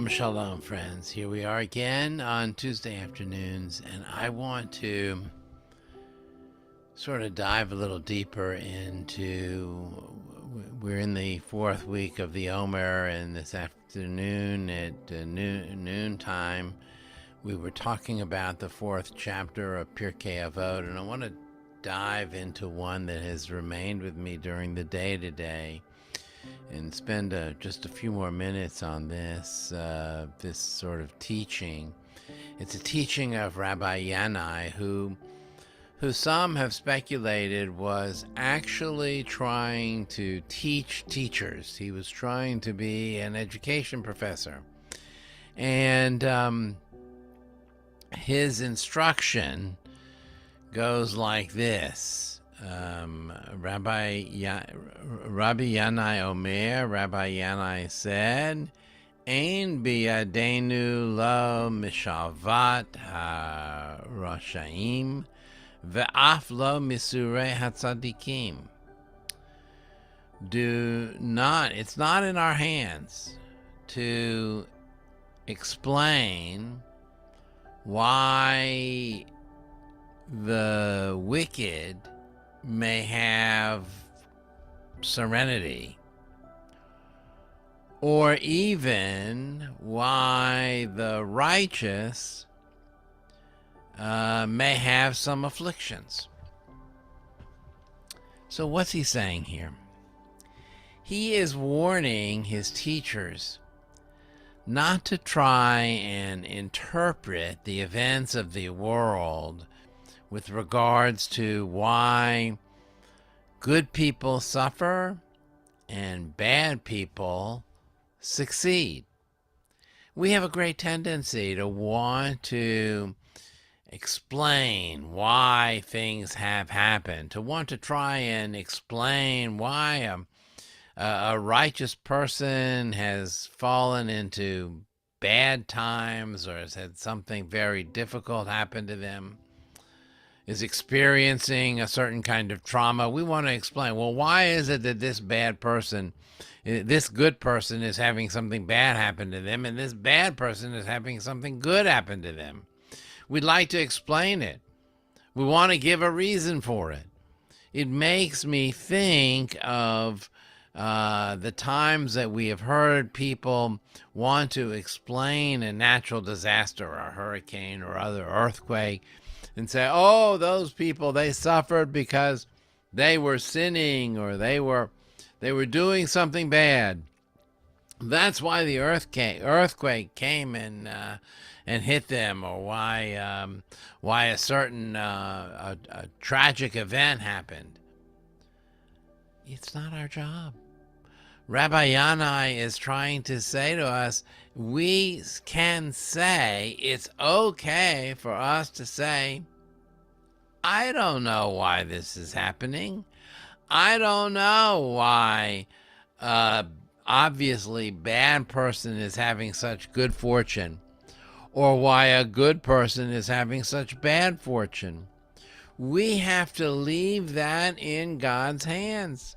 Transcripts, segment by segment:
Shalom, friends. Here we are again on Tuesday afternoons, and I want to sort of dive a little deeper into. We're in the fourth week of the Omer, and this afternoon at noon time, we were talking about the fourth chapter of Pirkei Avot, and I want to dive into one that has remained with me during the day today, and spend just a few more minutes on this sort of teaching. It's a teaching of Rabbi Yanai, who some have speculated was actually trying to teach teachers. He was trying to be an education professor, and his instruction goes like this. Rabbi Yanai Omer, Rabbi Yanai said, Ein biyadenu lo mishavat ha-rashaim ve'af lo misurei hatzadikim. It's not in our hands to explain why the wicked may have serenity, or even why the righteous may have some afflictions. So what's he saying here? He is warning his teachers not to try and interpret the events of the world with regards to why good people suffer and bad people succeed. We have a great tendency to want to explain why things have happened, to want to try and explain why a righteous person has fallen into bad times or has had something very difficult happen to them, is experiencing a certain kind of trauma. We want to explain, well, why is it that this good person is having something bad happen to them, and this bad person is having something good happen to them? We'd like to explain it. We want to give a reason for it. It makes me think of the times that we have heard people want to explain a natural disaster, or a hurricane or other earthquake, and say, oh, those people, they suffered because they were sinning, or they were doing something bad. That's why the earthquake came and hit them, or why a certain a tragic event happened. It's not our job. Rabbi Yanai is trying to say to us, we can say, it's okay for us to say, I don't know why this is happening. I don't know why obviously bad person is having such good fortune, or why a good person is having such bad fortune. We have to leave that in God's hands.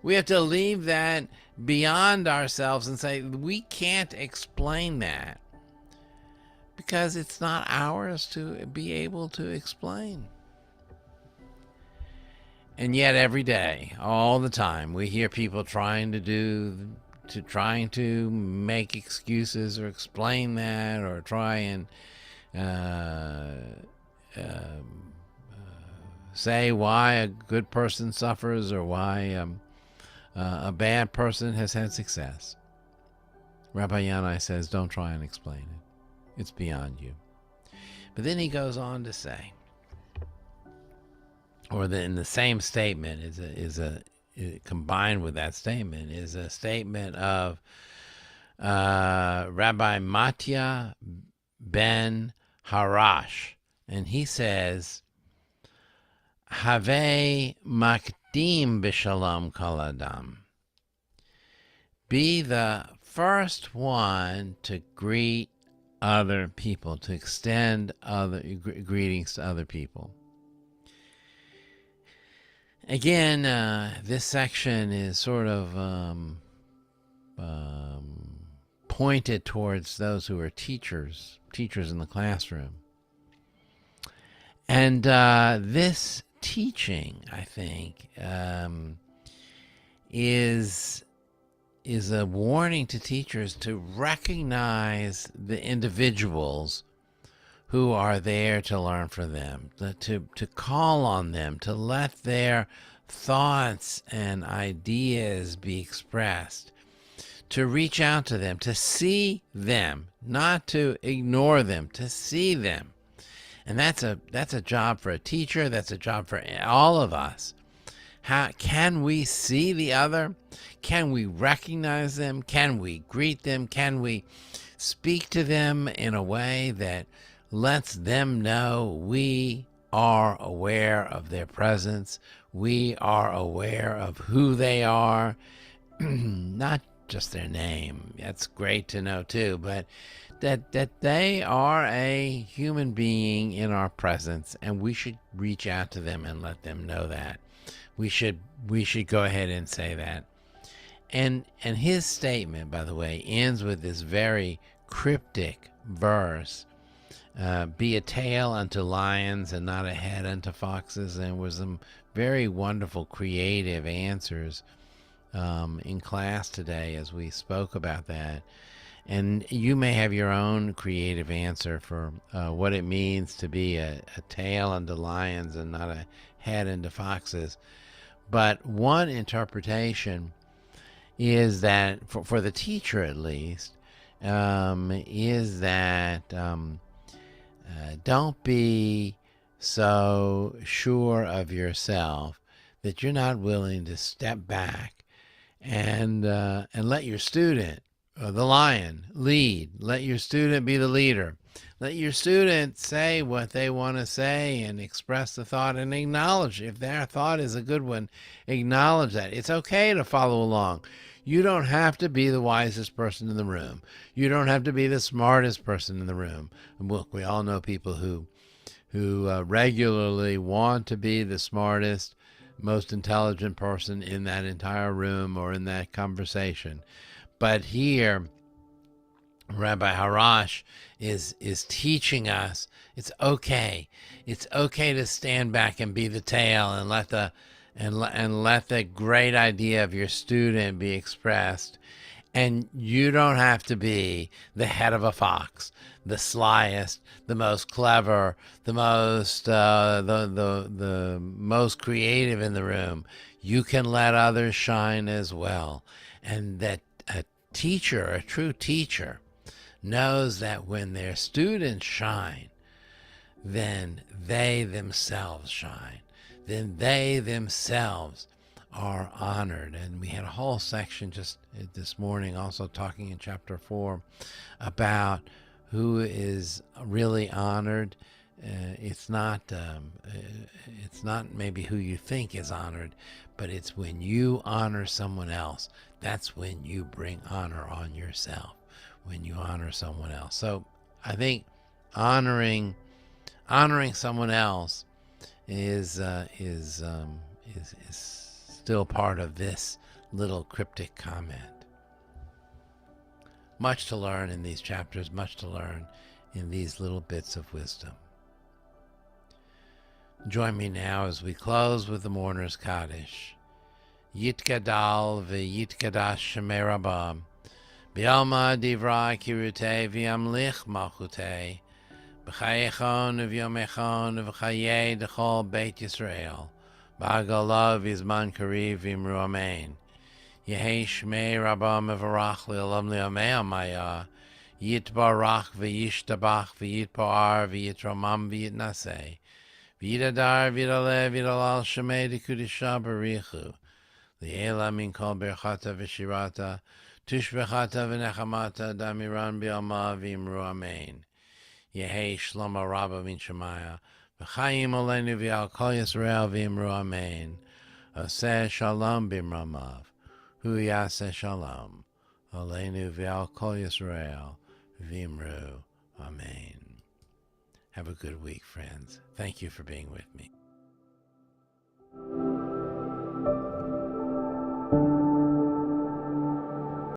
We have to leave that beyond ourselves and say, we can't explain that, because it's not ours to be able to explain. And yet every day, all the time, we hear people trying to make excuses or explain that, or try and say why a good person suffers, or why a bad person has had success. Rabbi Yanai says, don't try and explain it. It's beyond you. But then he goes on to say, in the same statement combined with that statement is a statement of Rabbi Matya ben Harash, and he says, Have makdim b'shalom kol adam. Be the first one to greet other people, to extend other greetings to other people. Again, this section is sort of pointed towards those who are teachers in the classroom. And this teaching, I think, is a warning to teachers to recognize the individuals who are there to learn from them, to call on them, to let their thoughts and ideas be expressed, to reach out to them, to see them, not to ignore them, to see them. And that's a job for a teacher. That's a job for all of us. How can we see the other? Can we recognize them? Can we greet them? Can we speak to them in a way that lets them know we are aware of their presence? We are aware of who they are, not just their name. That's great to know too, but that they are a human being in our presence, and we should reach out to them and let them know that. We should go ahead and say that. And his statement, by the way, ends with this very cryptic verse, be a tail unto lions and not a head unto foxes. And was some very wonderful creative answers in class today as we spoke about that. And you may have your own creative answer for what it means to be a tail unto lions and not a head unto foxes. But one interpretation is that, for the teacher at least, is that don't be so sure of yourself that you're not willing to step back and let your student, the lion, lead. Let your student be the leader. Let your student say what they want to say and express the thought and acknowledge if their thought is a good one. Acknowledge that. It's okay to follow along. You don't have to be the wisest person in the room. You don't have to be the smartest person in the room. And look, we all know people who regularly want to be the smartest, most intelligent person in that entire room or in that conversation. But here, Rabbi Harash is teaching us it's okay. It's okay to stand back and be the tail and let the great idea of your student be expressed. And you don't have to be the head of a fox, the slyest, the most clever, the most the most creative in the room. You can let others shine as well. And that a teacher, a true teacher, knows that when their students shine, then they themselves shine. Then they themselves are honored. And we had a whole section just this morning also talking in chapter 4 about who is really honored. It's not maybe who you think is honored, but it's when you honor someone else. That's when you bring honor on yourself, when you honor someone else. So I think honoring someone else is still part of this little cryptic comment. Much to learn in these chapters, much to learn in these little bits of wisdom. Join me now as we close with the mourner's kaddish. Yitgadal v'yitgadash shemei Rabbah, b'alma divra kirutei v'yamlich malchutei, b'chayechon v'yomechon v'chayei d'chol Beit Yisrael, b'agalav v'zman kariv v'imru amen. Yehei shmei Rabbah mevarach le'olam le'amei amaya, yitbarach v'yishtabach v'yitpoar v'yitramam v'yitnaseh, v'yidadar v'yidaleh v'yidalal shemei d'kudisha barichu, li'ela min kol berchata v'shirata, tushbechata v'nechamata damiran b'alma v'imru amen. Yehei shlomo Rabbah min shemaya, v'chayim olenu v'al kol Yisrael v'imru amen. Oseh shalom b'imramav, hu yaseh shalom, olenu v'al kol Yisrael v'imru amen. Have a good week, friends. Thank you for being with me.